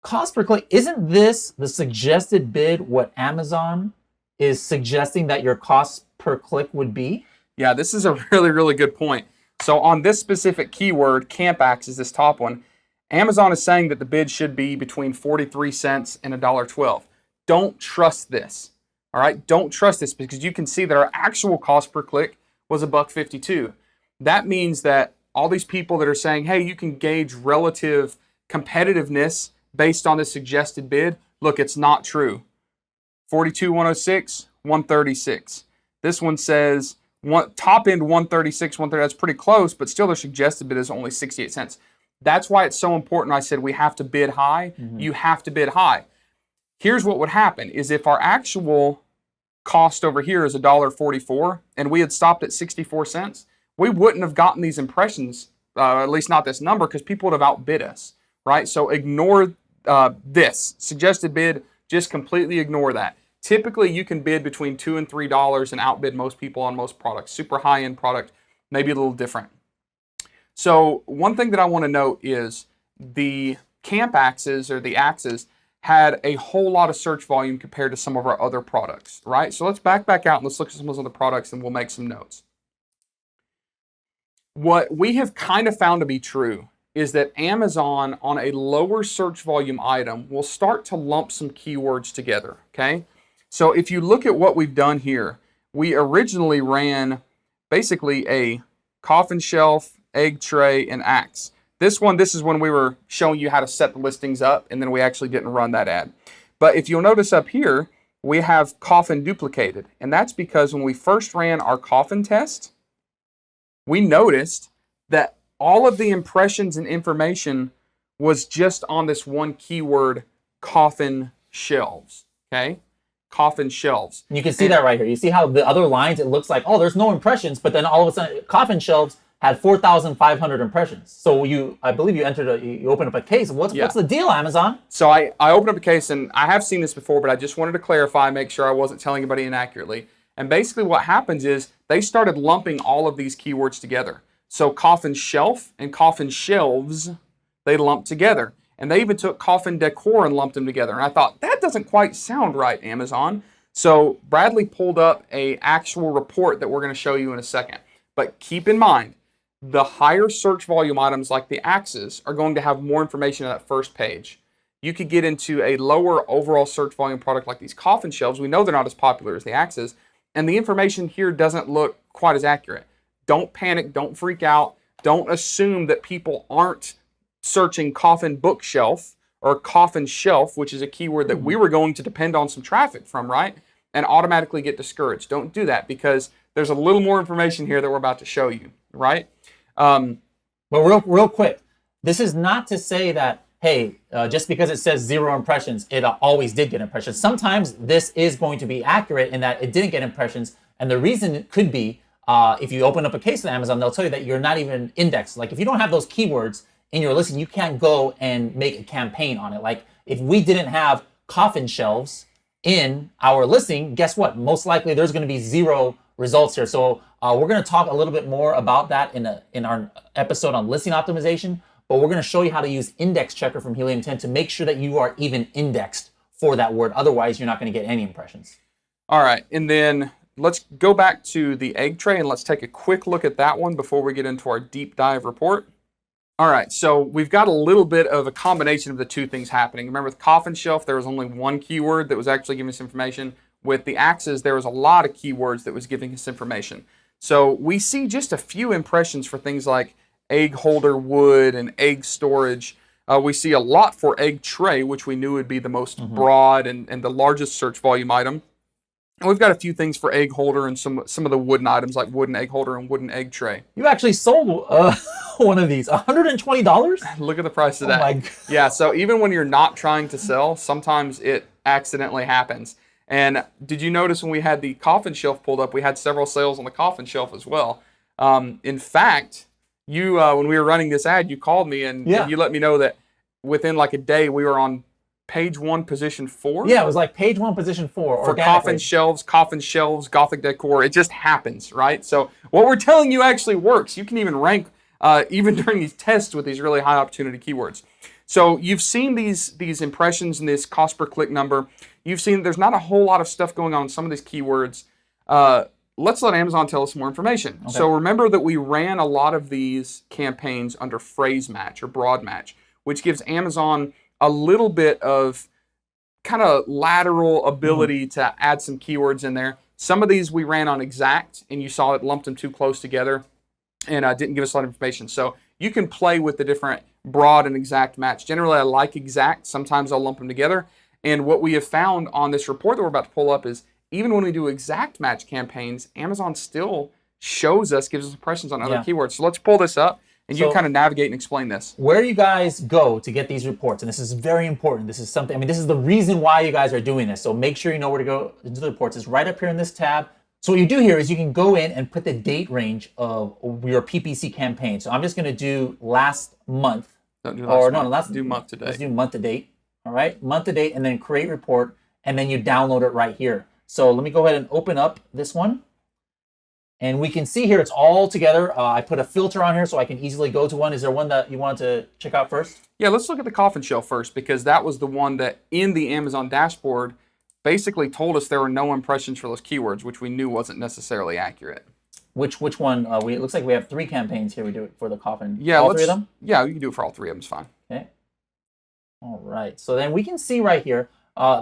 cost per click, isn't this the suggested bid what Amazon is suggesting that your cost per click would be? Yeah, this is a really, really good point. So on this specific keyword, Camp Axe is this top one, Amazon is saying that the bid should be between 43 cents and $1.12. Don't trust this. All right, don't trust this because you can see that our actual cost per click was $1.52. That means that all these people that are saying, hey, you can gauge relative competitiveness based on the suggested bid, look, it's not true. 42.106, 136. This one says top end 136, 130. That's pretty close, but still their suggested bid is only 68 cents. That's why it's so important. I said we have to bid high. Mm-hmm. You have to bid high. Here's what would happen is if our actual cost over here is $1.44 and we had stopped at 64 cents, we wouldn't have gotten these impressions, at least not this number, because people would have outbid us, right? So ignore this suggested bid, just completely ignore that. Typically, you can bid between $2 and $3 and outbid most people on most products. Super high-end product, maybe a little different. So one thing that I want to note is the Camp Axes or the Axes had a whole lot of search volume compared to some of our other products, right? So let's back out and let's look at some of those other products and we'll make some notes. What we have kind of found to be true is that Amazon on a lower search volume item will start to lump some keywords together, okay? So if you look at what we've done here, we originally ran basically a coffin shelf, egg tray, and axe. This is when we were showing you how to set the listings up, and then we actually didn't run that ad. But if you'll notice up here, we have coffin duplicated, and that's because when we first ran our coffin test, we noticed that all of the impressions and information was just on this one keyword, coffin shelves, okay? Coffin shelves. You can see that right here. You see how the other lines, it looks like, oh, there's no impressions, but then all of a sudden, coffin shelves had 4,500 impressions. So I believe you opened up a case. What's the deal, Amazon? So I opened up a case, and I have seen this before, but I just wanted to clarify, make sure I wasn't telling anybody inaccurately. And basically what happens is they started lumping all of these keywords together. So coffin shelf and coffin shelves, they lumped together. And they even took coffin decor and lumped them together. And I thought, that doesn't quite sound right, Amazon. So Bradley pulled up an actual report that we're going to show you in a second. But keep in mind, the higher search volume items like the Axes are going to have more information on that first page. You could get into a lower overall search volume product like these coffin shelves. We know they're not as popular as the Axes. And the information here doesn't look quite as accurate. Don't panic. Don't freak out. Don't assume that people aren't searching coffin bookshelf or coffin shelf, which is a keyword that we were going to depend on some traffic from, right? And automatically get discouraged. Don't do that because there's a little more information here that we're about to show you, right? But real quick, this is not to say that, hey, just because it says 0 impressions, it always did get impressions. Sometimes this is going to be accurate in that it didn't get impressions. And the reason it could be, if you open up a case with Amazon, they'll tell you that you're not even indexed. Like if you don't have those keywords in your listing, you can't go and make a campaign on it. Like if we didn't have coffin shelves in our listing, guess what? Most likely there's going to be 0 results here. So we're going to talk a little bit more about that in our episode on listing optimization. but we're going to show you how to use Index Checker from Helium 10 to make sure that you are even indexed for that word. Otherwise, you're not going to get any impressions. All right, and then let's go back to the egg tray and let's take a quick look at that one before we get into our deep dive report. All right, so we've got a little bit of a combination of the two things happening. Remember with Coffin Shelf, there was only one keyword that was actually giving us information. With the axes, there was a lot of keywords that was giving us information. So we see just a few impressions for things like egg holder wood and egg storage. We see a lot for egg tray, which we knew would be the most broad and the largest search volume item. And we've got a few things for egg holder and some of the wooden items like wooden egg holder and wooden egg tray. You actually sold one of these, $120? Look at the price of Oh that. my God. Yeah, so even when you're not trying to sell, sometimes it accidentally happens. And did you notice when we had the Coffin Shelf pulled up, we had several sales on the Coffin Shelf as well. In fact, you when we were running this ad, you called me and you let me know that within like a day we were on page 1, position 4. Yeah, it was like page 1, position 4. For coffin shelves, Gothic decor. It just happens, right? So what we're telling you actually works. You can even rank even during these tests with these really high opportunity keywords. So you've seen these impressions and this cost per click number. You've seen there's not a whole lot of stuff going on in some of these keywords. Let's let Amazon tell us more information. Okay. So remember that we ran a lot of these campaigns under phrase match or broad match, which gives Amazon a little bit of kind of lateral ability to add some keywords in there. Some of these we ran on exact, and you saw it lumped them too close together and didn't give us a lot of information. So you can play with the different broad and exact match. Generally, I like exact. Sometimes I'll lump them together. And what we have found on this report that we're about to pull up is even when we do exact match campaigns, Amazon still shows us, gives us impressions on other keywords. So let's pull this up and you kind of navigate and explain this. Where you guys go to get these reports, and this is very important. This is something, this is the reason why you guys are doing this. So make sure you know where to go into the reports. It's right up here in this tab. So what you do here is you can go in and put the date range of your PPC campaign. So I'm just going to do last month. Don't do last month. Let's do month to date. Let's do month to date. All right, month to date, and then create report, and then you download it right here. So let me go ahead and open up this one. And we can see here it's all together. I put a filter on here so I can easily go to one. Is there one that you wanted to check out first? Yeah, let's look at the Coffin Shelf first, because that was the one that in the Amazon dashboard basically told us there were no impressions for those keywords, which we knew wasn't necessarily accurate. Which one? It looks like we have 3 campaigns here. We do it for the Coffin. Yeah, all 3 of them? Yeah, you can do it for all 3 of them. It's fine. Okay. All right. So then we can see right here,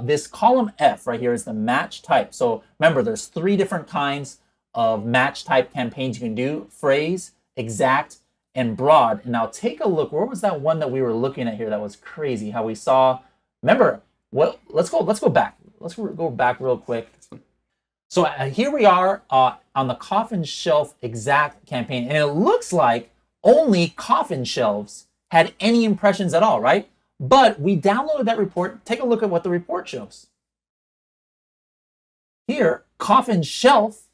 this column F right here is the match type. So remember, there's 3 different kinds of match type campaigns you can do: phrase, exact, and broad. And now take a look. Where was that one that we were looking at here that was crazy? How we saw. Remember, let's go back. Let's go back real quick. So here we are on the Coffin Shelf exact campaign, and it looks like only Coffin Shelves had any impressions at all, right? But we downloaded that report. Take a look at what the report shows. Here, Coffin Shelf,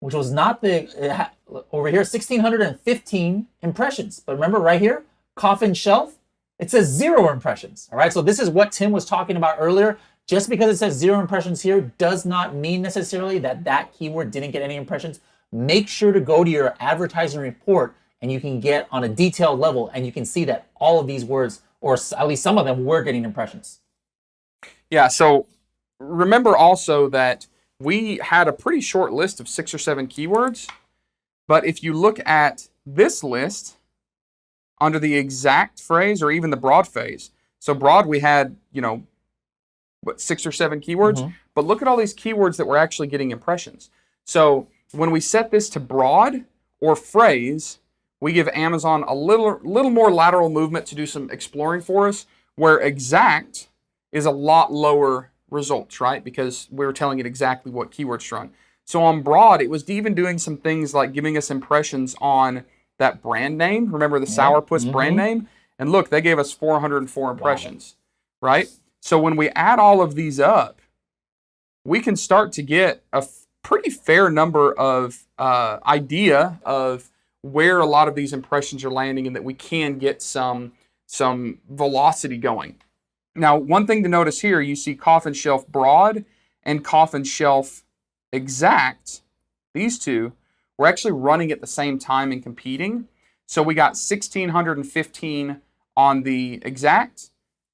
which was not over here, 1,615 impressions. But remember right here, Coffin Shelf, it says 0 impressions. All right, so this is what Tim was talking about earlier. Just because it says 0 impressions here does not mean necessarily that that keyword didn't get any impressions. Make sure to go to your advertising report and you can get on a detailed level and you can see that all of these words, or at least some of them, were getting impressions. Yeah, so remember also that we had a pretty short list of 6 or 7 keywords, but if you look at this list under the exact phrase or even the broad phrase, so broad we had, 6 or 7 keywords, but look at all these keywords that were actually getting impressions. So when we set this to broad or phrase, we give Amazon a little more lateral movement to do some exploring for us, where exact is a lot lower results, right? Because we were telling it exactly what keywords to run. So on broad, it was even doing some things like giving us impressions on that brand name. Remember the Sourpuss brand name? And look, they gave us 404 impressions, right? So when we add all of these up, we can start to get a pretty fair number of idea of where a lot of these impressions are landing and that we can get some velocity going. Now, one thing to notice here, you see Coffin Shelf Broad and Coffin Shelf Exact. These 2 were actually running at the same time and competing. So we got 1,615 on the exact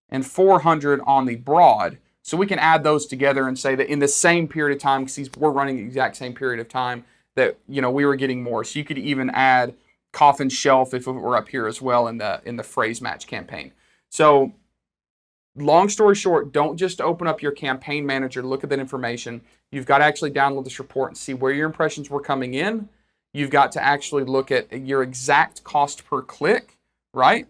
and 400 on the broad. So we can add those together and say that in the same period of time, because we're running the exact same period of time, that we were getting more. So you could even add coffin shelf if it were up here as well in the phrase match campaign. So long story short, don't just open up your campaign manager, look at that information. You've got to actually download this report and see where your impressions were coming in. You've got to actually look at your exact cost per click, right?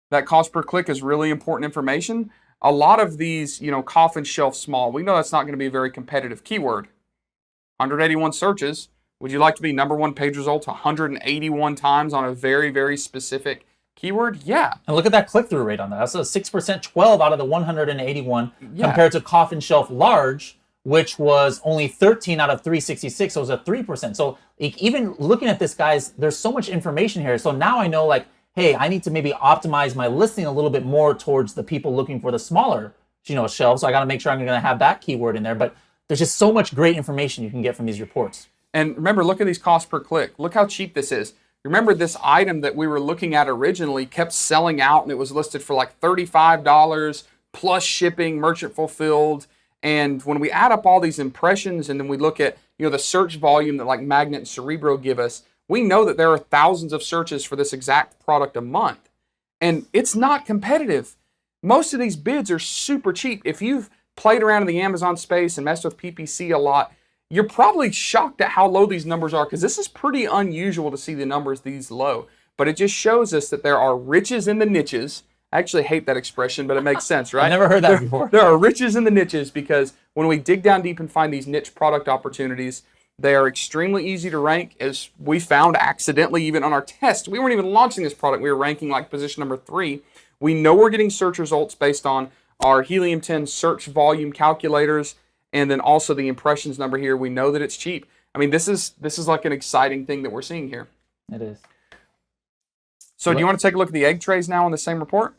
That cost per click is really important information. A lot of these, coffin shelf small, we know that's not going to be a very competitive keyword. 181 searches. Would you like to be number one page results 181 times on a very, very specific keyword? Yeah. And look at that click-through rate on that. That's a 6%, 12 out of the 181, compared to coffin shelf large, which was only 13 out of 366. So it was a 3%. So even looking at this, guys, there's so much information here. So now I know, hey, I need to maybe optimize my listing a little bit more towards the people looking for the smaller, shelves. So I got to make sure I'm going to have that keyword in there. But there's just so much great information you can get from these reports. And remember, look at these costs per click. Look how cheap this is. Remember, this item that we were looking at originally kept selling out, and it was listed for like $35 plus shipping, merchant fulfilled. And when we add up all these impressions and then we look at the search volume that like Magnet and Cerebro give us, we know that there are thousands of searches for this exact product a month. And it's not competitive. Most of these bids are super cheap. If you've played around in the Amazon space and messed with PPC a lot, you're probably shocked at how low these numbers are, because this is pretty unusual to see the numbers these low. But it just shows us that there are riches in the niches. I actually hate that expression, but it makes sense, right? I've never heard that before. There are riches in the niches, because when we dig down deep and find these niche product opportunities, they are extremely easy to rank, as we found accidentally even on our test. We weren't even launching this product. We were ranking like position number 3. We know we're getting search results based on our Helium 10 search volume calculators, and then also the impressions number here. We know that it's cheap. I mean, this is like an exciting thing that we're seeing here. It is. So do you want to take a look at the egg trays now on the same report?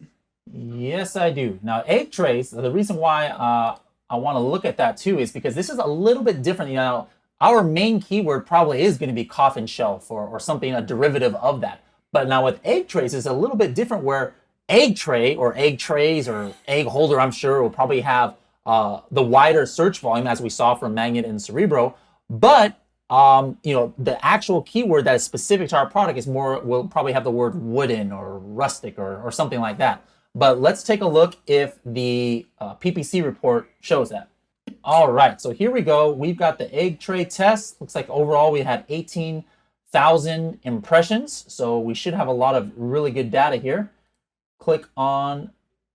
Yes, I do. Now, egg trays, the reason why I want to look at that too is because this is a little bit different. Our main keyword probably is going to be coffin shelf or something, a derivative of that. But now with egg trays, it's a little bit different, where egg tray or egg trays or egg holder, I'm sure, will probably have the wider search volume, as we saw from Magnet and Cerebro. But the actual keyword that is specific to our product will probably have the word wooden or rustic or something like that. But let's take a look if the PPC report shows that. All right, so here we go. We've got the egg tray test. Looks like overall we had 18,000 impressions. So we should have a lot of really good data here. Click on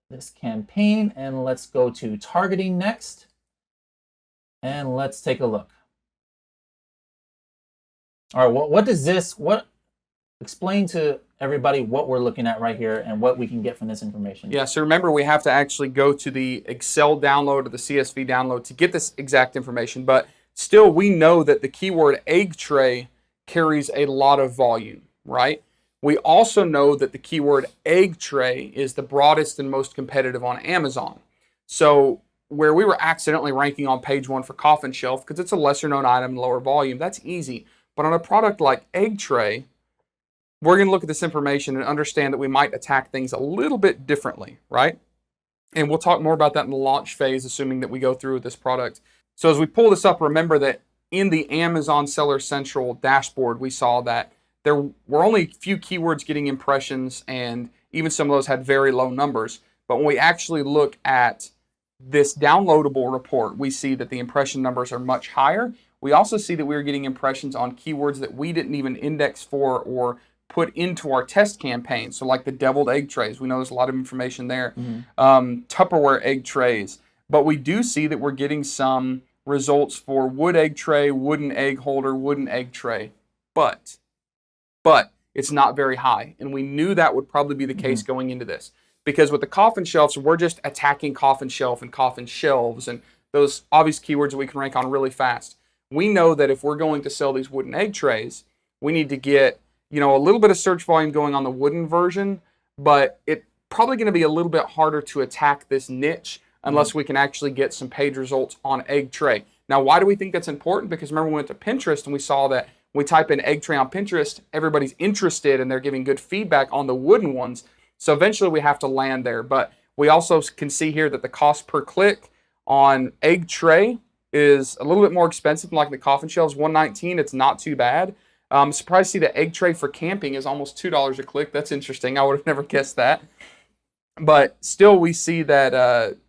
this campaign and let's go to targeting next. And let's take a look. All right, explain to everybody what we're looking at right here and what we can get from this information. Yeah, so remember, we have to actually go to the Excel download or the CSV download to get this exact information, but still we know that the keyword egg tray carries a lot of volume, right? We also know that the keyword egg tray is the broadest and most competitive on Amazon. So where we were accidentally ranking on page 1 for coffin shelf, because it's a lesser known item, lower volume, that's easy. But on a product like egg tray, we're going to look at this information and understand that we might attack things a little bit differently, right? And we'll talk more about that in the launch phase, assuming that we go through with this product. So as we pull this up, remember that in the Amazon Seller Central dashboard, we saw that there were only a few keywords getting impressions, and even some of those had very low numbers. But when we actually look at this downloadable report, we see that the impression numbers are much higher. We also see that we were getting impressions on keywords that we didn't even index for or put into our test campaign. So like the deviled egg trays, we know there's a lot of information there. Tupperware egg trays. But we do see that we're getting some results for wood egg tray, wooden egg holder, wooden egg tray. But it's not very high. And we knew that would probably be the case going into this. Because with the coffin shelves, we're just attacking coffin shelf and coffin shelves and those obvious keywords that we can rank on really fast. We know that if we're going to sell these wooden egg trays, we need to get, a little bit of search volume going on the wooden version, but it's probably going to be a little bit harder to attack this niche unless we can actually get some page results on egg tray. Now, why do we think that's important? Because remember, we went to Pinterest and we saw that we type in egg tray on Pinterest, everybody's interested and they're giving good feedback on the wooden ones. So eventually we have to land there. But we also can see here that the cost per click on egg tray is a little bit more expensive than like the coffin shelves, $119. It's not too bad. I'm surprised to see the egg tray for camping is almost $2 a click. That's interesting. I would have never guessed that. But still, we see that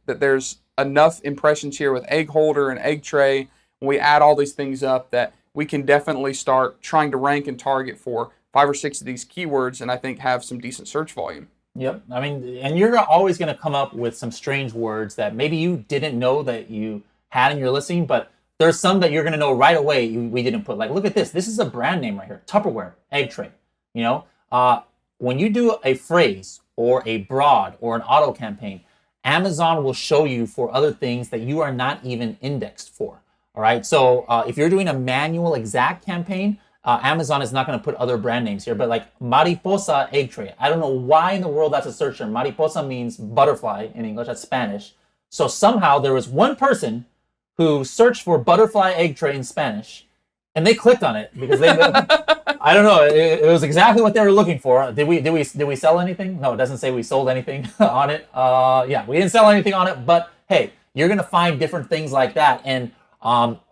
that there's enough impressions here with egg holder and egg tray. When we add all these things up, that we can definitely start trying to rank and target for 5 or 6 of these keywords, and I think have some decent search volume. Yep. I mean, and you're always going to come up with some strange words that maybe you didn't know that you had in your listing, but there's some that you're going to know right away we didn't put. Like, look at this. This is a brand name right here. Tupperware, egg tray. You know, when you do a phrase or a broad or an auto campaign, Amazon will show you for other things that you are not even indexed for. All right. So if you're doing a manual exact campaign, Amazon is not going to put other brand names here, but like mariposa egg tray. I don't know why in the world that's a search term. Mariposa means butterfly in English. That's Spanish. So somehow there was one person who searched for butterfly egg tray in Spanish, and they clicked on it because they. I don't know. It was exactly what they were looking for. Did we sell anything? No, it doesn't say we sold anything on it. Yeah, we didn't sell anything on it. But hey, you're gonna find different things like that, and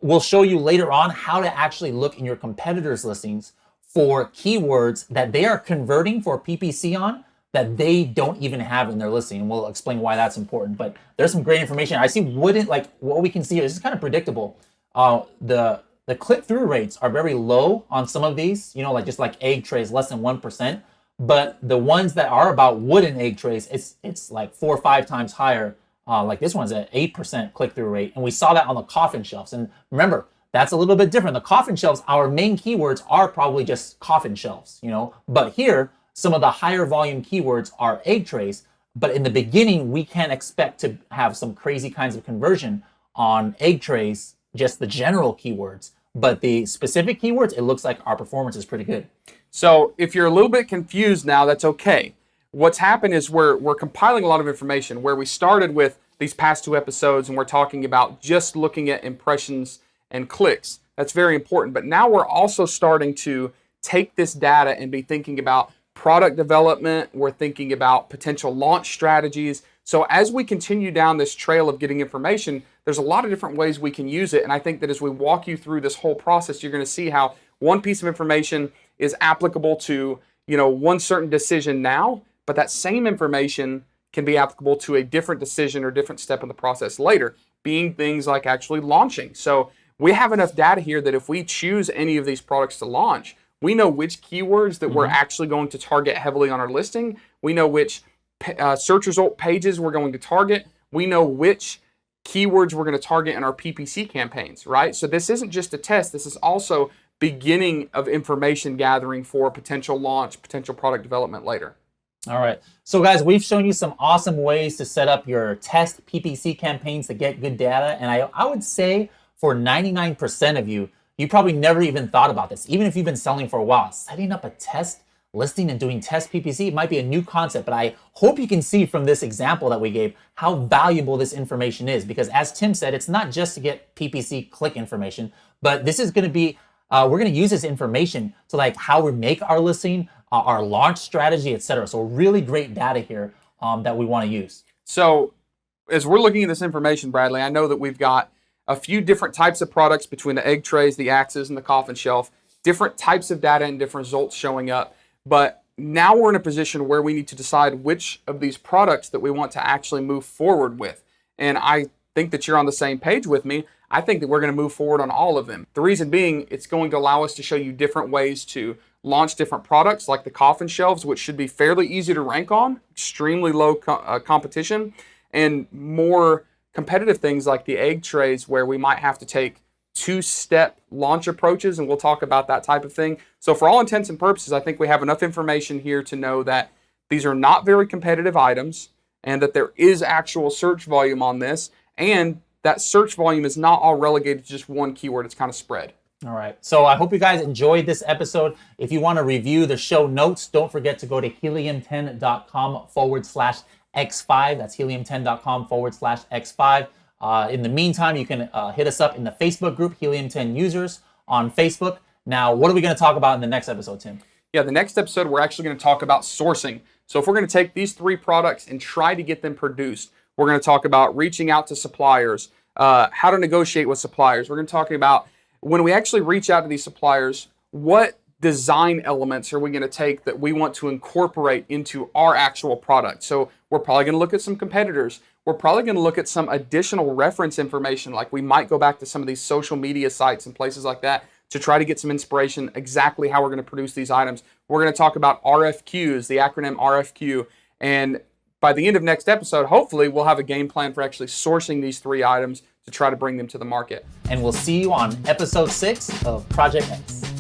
we'll show you later on how to actually look in your competitors' listings for keywords that they are converting for PPC on that they don't even have in their listing. And we'll explain why that's important. But there's some great information. I see wouldn't, like what we can see here, this is kind of predictable. The click-through rates are very low on some of these, you know, like just like egg trays, less than 1%. But the ones that are about wooden egg trays, it's like 4 or 5 times higher. Like this one's at 8% click-through rate. And we saw that on the coffin shelves. And remember, that's a little bit different. The coffin shelves, our main keywords are probably just coffin shelves, you know. But here, some of the higher volume keywords are egg trays. But in the beginning, we can't expect to have some crazy kinds of conversion on egg trays, just the general keywords. But the specific keywords, it looks like our performance is pretty good. So if you're a little bit confused now, that's okay. What's happened is we're compiling a lot of information where we started with these past 2 episodes and we're talking about just looking at impressions and clicks. That's very important. But now we're also starting to take this data and be thinking about product development. We're thinking about potential launch strategies. So as we continue down this trail of getting information, there's a lot of different ways we can use it. And I think that as we walk you through this whole process, you're going to see how one piece of information is applicable to, you know, one certain decision now, but that same information can be applicable to a different decision or different step in the process later, being things like actually launching. So we have enough data here that if we choose any of these products to launch, we know which keywords that we're actually going to target heavily on our listing. We know which search result pages we're going to target. We know which keywords we're going to target in our PPC campaigns, right? So this isn't just a test. This is also beginning of information gathering for potential launch, potential product development later. All right. So guys, we've shown you some awesome ways to set up your test PPC campaigns to get good data. And I would say for 99% of you, you probably never even thought about this. Even if you've been selling for a while, setting up a test listing and doing test PPC might be a new concept, but I hope you can see from this example that we gave how valuable this information is, because as Tim said, it's not just to get PPC click information, but this is going to be, we're going to use this information to like how we make our listing, our launch strategy, etc. So really great data here that we want to use. So as we're looking at this information, Bradley, I know that we've got a few different types of products between the egg trays, the axes, and the coffin shelf, different types of data and different results showing up. But now we're in a position where we need to decide which of these products that we want to actually move forward with. And I think that you're on the same page with me. I think that we're going to move forward on all of them. The reason being, it's going to allow us to show you different ways to launch different products like the coffin shelves, which should be fairly easy to rank on, extremely low competition, and more competitive things like the egg trays where we might have to take 2-step launch approaches, and we'll talk about that type of thing. So for all intents and purposes, I think we have enough information here to know that these are not very competitive items and that there is actual search volume on this, and that search volume is not all relegated to just one keyword. It's kind of spread. All right. So I hope you guys enjoyed this episode. If you want to review the show notes, don't forget to go to helium10.com/X5. That's helium10.com/X5. In the meantime, you can hit us up in the Facebook group, Helium 10 Users on Facebook. Now, what are we going to talk about in the next episode, Tim? Yeah, the next episode, we're actually going to talk about sourcing. So if we're going to take these 3 products and try to get them produced, we're going to talk about reaching out to suppliers, how to negotiate with suppliers. We're going to talk about when we actually reach out to these suppliers, what design elements are we going to take that we want to incorporate into our actual product. So we're probably going to look at some competitors. We're probably going to look at some additional reference information, like we might go back to some of these social media sites and places like that to try to get some inspiration exactly how we're going to produce these items. We're going to talk about RFQs, the acronym RFQ, and by the end of next episode, hopefully we'll have a game plan for actually sourcing these 3 items to try to bring them to the market. And we'll see you on episode 6 of Project X.